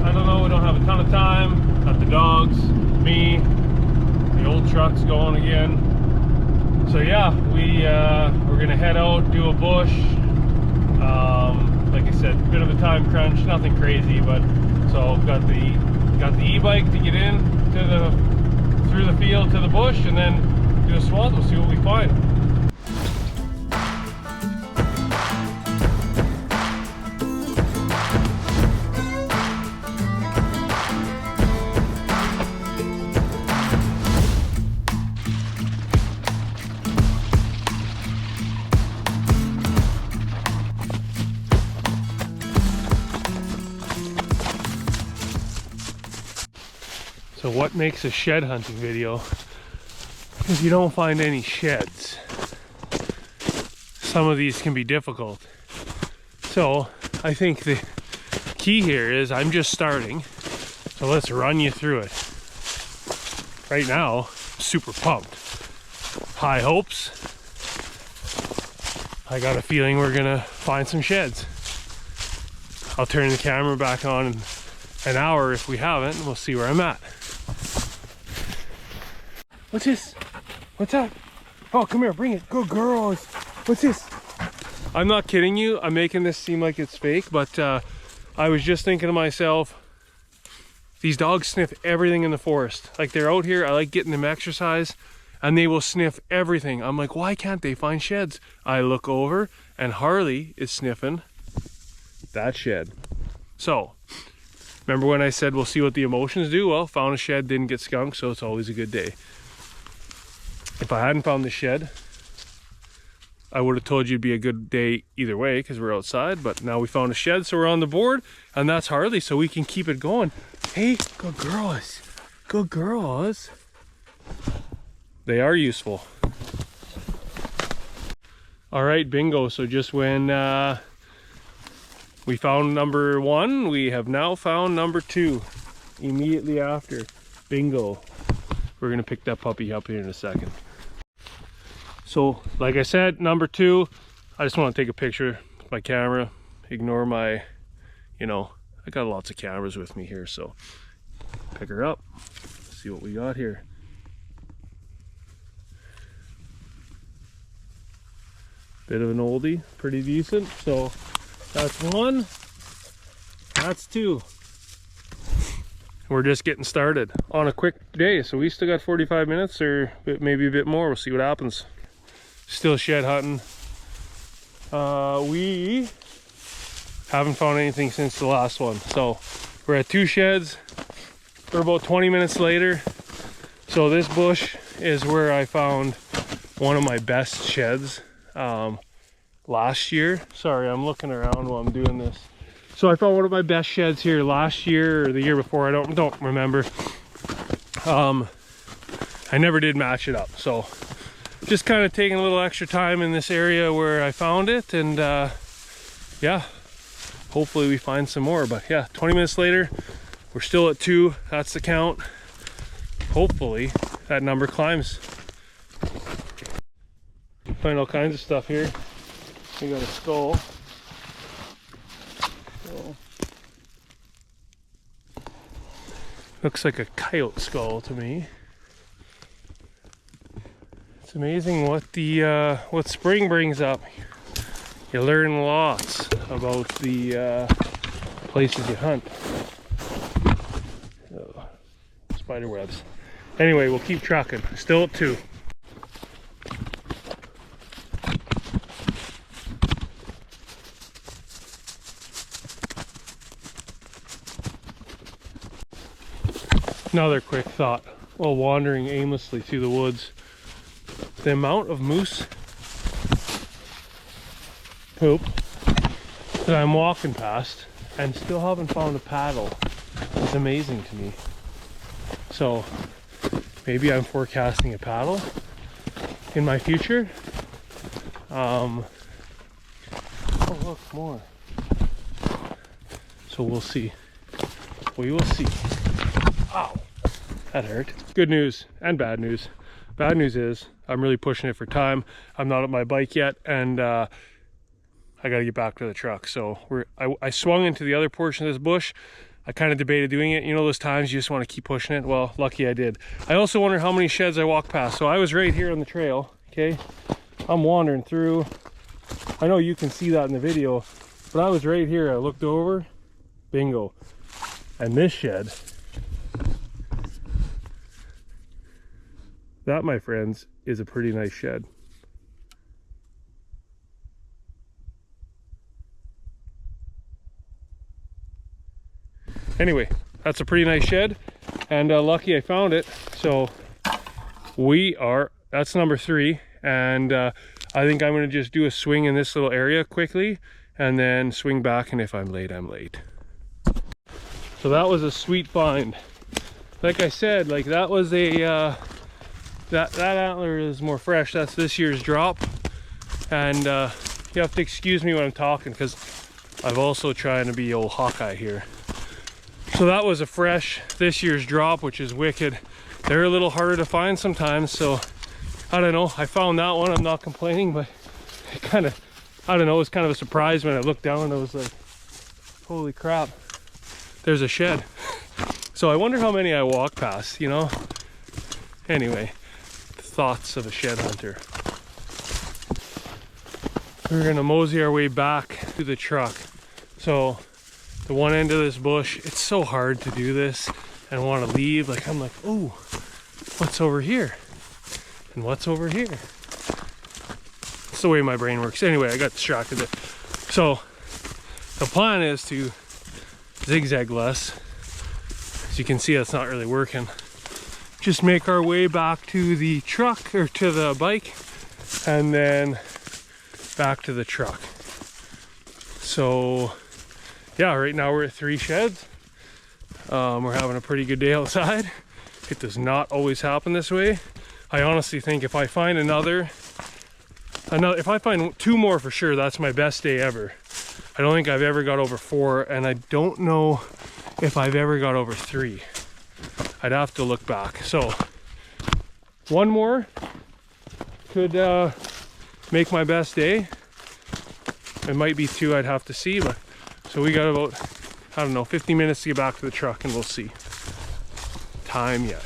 I don't know, we don't have a ton of time. Got the dogs, me, the old truck's going again. So yeah, we're gonna head out, do a bush. Like I said, bit of a time crunch, nothing crazy, but so got the e-bike to get in to through the field to the bush, and then do a swath. We'll see what we find. So what makes a shed hunting video if you don't find any sheds? Some of these can be difficult. So I think the key here is I'm just starting. So let's run you through it. Right now, I'm super pumped. High hopes. I got a feeling we're gonna find some sheds. I'll turn the camera back on in an hour if we haven't, and we'll see where I'm at. What's this? What's that? Oh, come here, bring it. Good girls. What's this? I'm not kidding you. I'm making this seem like it's fake, but I was just thinking to myself, these dogs sniff everything in the forest. Like, they're out here, I like getting them exercise, and they will sniff everything. I'm like, why can't they find sheds? I look over, and Harley is sniffing that shed. So, remember when I said we'll see what the emotions do? Well, found a shed, didn't get skunked, so it's always a good day. If I hadn't found the shed, I would have told you it'd be a good day either way because we're outside, but now we found a shed, so we're on the board, and that's Harley, so we can keep it going. Hey, good girls. Good girls. They are useful. All right, bingo. So just when we found number 1, we have now found number 2 immediately after. Bingo. We're gonna pick that puppy up here in a second. So like I said, number 2, I just want to take a picture with my camera. Ignore my, you know, I got lots of cameras with me here, so pick her up, see what we got here. Bit of an oldie, pretty decent. So that's 1, that's 2. We're just getting started on a quick day, so we still got 45 minutes or maybe a bit more. We'll see what happens. Still shed hunting. We haven't found anything since the last one, so we're at 2 sheds. We're about 20 minutes later. So this bush is where I found one of my best sheds last year. Sorry, I'm looking around while I'm doing this. So I found one of my best sheds here last year or the year before. I don't remember. I never did match it up, so just kind of taking a little extra time in this area where I found it, and yeah, hopefully we find some more. But yeah, 20 minutes later, we're still at 2. That's the count. Hopefully that number climbs. Find all kinds of stuff here. We got a skull. So, looks like a coyote skull to me. It's amazing what the what spring brings up. You learn lots about the places you hunt. Oh, spider webs. Anyway, we'll keep trucking. Still at 2. Another quick thought while wandering aimlessly through the woods. The amount of moose poop that I'm walking past and still haven't found a paddle is amazing to me. So maybe I'm forecasting a paddle in my future. Oh look, more. So we'll see. We will see. Ow, that hurt. Good news and bad news. Bad news is I'm really pushing it for time. I'm not at my bike yet, and I gotta get back to the truck. So I swung into the other portion of this bush. I kind of debated doing it. You know those times you just want to keep pushing it? Well, lucky I did. I also wonder how many sheds I walked past. So I was right here on the trail, okay? I'm wandering through. I know you can see that in the video, but I was right here. I looked over, bingo. And this shed, that, my friends, is a pretty nice shed. Anyway, that's a pretty nice shed, and lucky I found it. So that's number 3, and I think I'm gonna just do a swing in this little area quickly and then swing back, and if I'm late, I'm late. So that was a sweet find. Like I said, like that was a that antler is more fresh. That's this year's drop, and you have to excuse me when I'm talking because I'm also trying to be old Hawkeye here. So that was a fresh this year's drop, which is wicked. They're a little harder to find sometimes, so I don't know. I found that one. I'm not complaining, but it kind of, I don't know, it was kind of a surprise when I looked down and I was like, holy crap, there's a shed. So I wonder how many I walk past, you know? Anyway, thoughts of a shed hunter. We're gonna mosey our way back to the truck. So the one end of this bush, it's so hard to do this and want to leave. Like I'm like, oh, what's over here? And what's over here? It's the way my brain works. Anyway, I got distracted there. So the plan is to zigzag less. As you can see, that's not really working. Just make our way back to the truck, or to the bike, and then back to the truck. So yeah, right now we're at 3 sheds. We're having a pretty good day outside. It does not always happen this way. I honestly think if I find if I find 2 more for sure, that's my best day ever. I don't think I've ever got over 4, and I don't know if I've ever got over 3. I'd have to look back. So 1 more could make my best day. It might be 2, I'd have to see, but so we got about, I don't know, 50 minutes to get back to the truck, and we'll see. Time yet.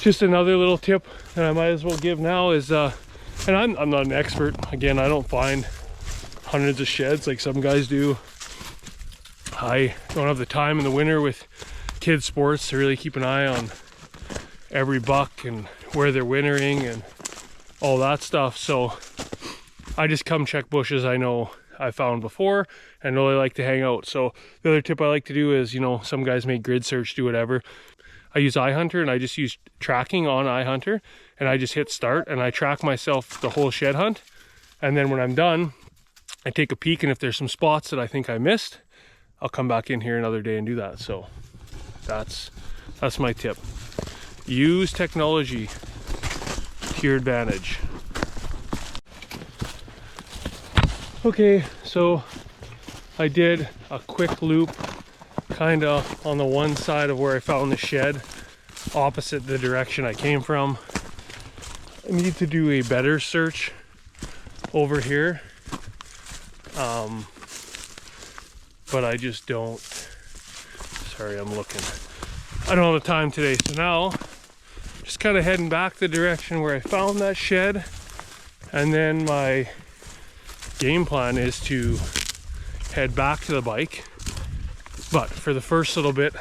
Just another little tip that I might as well give now is, and I'm not an expert. Again, I don't find hundreds of sheds like some guys do. I don't have the time in the winter with kids sports to really keep an eye on every buck and where they're wintering and all that stuff. So I just come check bushes I know I found before and really like to hang out. So the other tip I like to do is, you know, some guys make grid search, do whatever. I use iHunter, and I just use tracking on iHunter, and I just hit start and I track myself the whole shed hunt. And then when I'm done, I take a peek, and if there's some spots that I think I missed, I'll come back in here another day and do that. So that's my tip. Use technology to your advantage. Okay, so I did a quick loop kind of on the one side of where I found the shed, opposite the direction I came from. I need to do a better search over here, but I just don't. Sorry, I'm looking. I don't have the time today, so now just kind of heading back the direction where I found that shed, and then my game plan is to head back to the bike. But for the first little bit,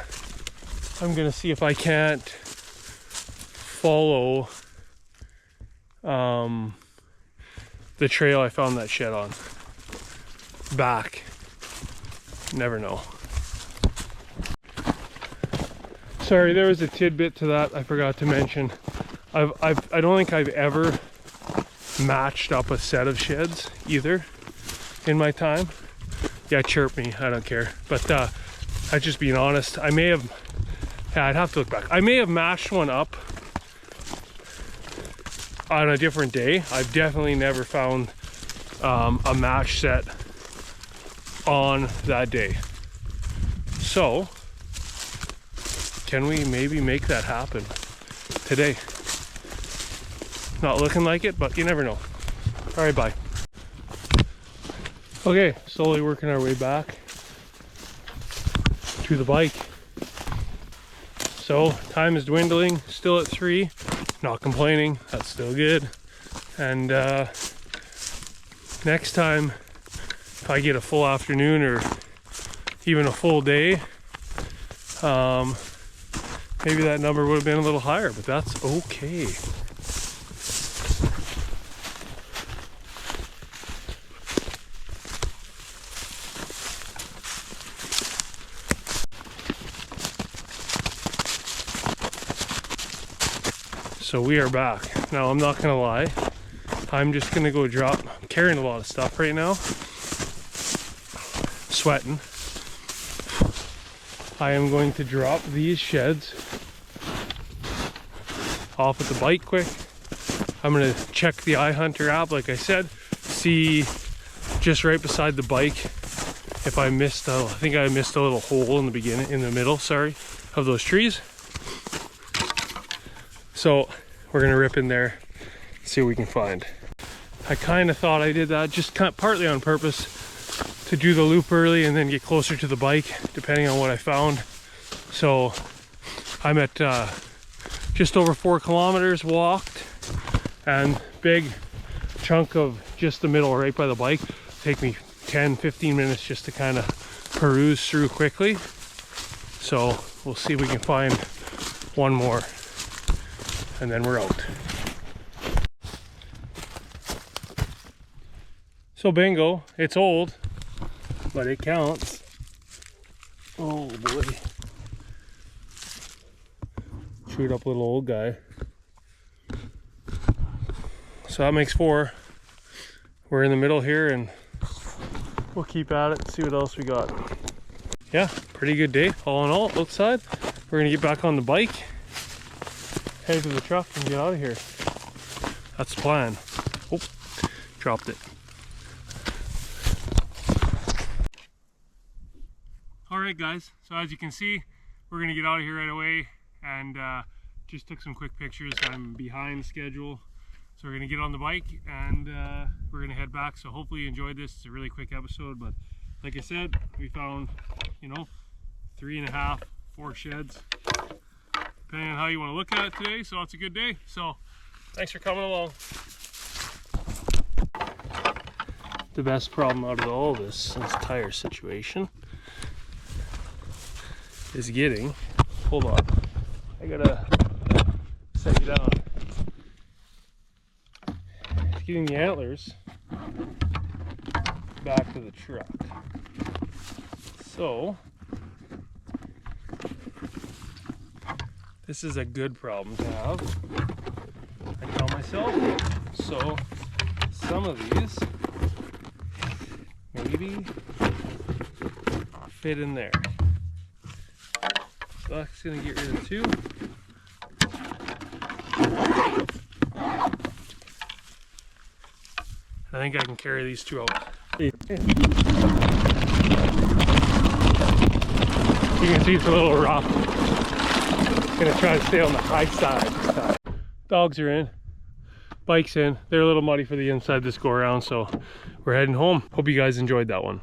I'm gonna see if I can't follow the trail I found that shed on back. Never know. Sorry, there was a tidbit to that I forgot to mention. I don't think I've ever matched up a set of sheds either in my time. Yeah, chirp me, I don't care. But I'm just being honest. I may have, yeah, I'd have to look back. I may have matched one up on a different day. I've definitely never found a match set on that day. So can we maybe make that happen today? Not looking like it, but you never know. All right, bye. Okay, slowly working our way back. to the bike. So time is dwindling, still at 3, not complaining, that's still good. And next time, if I get a full afternoon or even a full day, maybe that number would have been a little higher, but that's okay. So we are back. Now I'm not gonna lie, I'm just gonna go drop, I'm carrying a lot of stuff right now, sweating. I am going to drop these sheds off at the bike quick. I'm gonna check the iHunter app, like I said, see just right beside the bike if I missed I think I missed a little hole in the beginning, in the middle, sorry, of those trees. So we're gonna rip in there, see what we can find. I kind of thought I did that just partly on purpose to do the loop early and then get closer to the bike, depending on what I found. So I'm at just over 4 kilometers walked, and big chunk of just the middle right by the bike. Take me 10-15 minutes just to kind of peruse through quickly. So we'll see if we can find one more, and then we're out. So bingo, it's old, but it counts. Oh boy. Chewed up little old guy. So that makes 4. We're in the middle here and we'll keep at it and see what else we got. Yeah, pretty good day all in all outside. We're gonna get back on the bike, head to the truck and get out of here. That's the plan. Oh, dropped it. Alright guys, so as you can see, we're gonna get out of here right away, and just took some quick pictures. I'm behind schedule, so we're gonna get on the bike and we're gonna head back. So hopefully you enjoyed this. It's a really quick episode, but like I said, we found, 3.5, 4 sheds, depending on how you want to look at it today. So it's a good day. So thanks for coming along. The best problem out of all this tire situation is getting, hold on, I gotta set you down. It's getting the antlers back to the truck. So this is a good problem to have, I tell myself. So some of these maybe fit in there. So that's gonna get rid of 2. I think I can carry these 2 out. You can see it's a little rough. Gonna try to stay on the high side this time. Dogs are in, bike's in. They're a little muddy for the inside this go around, so we're heading home. Hope you guys enjoyed that one.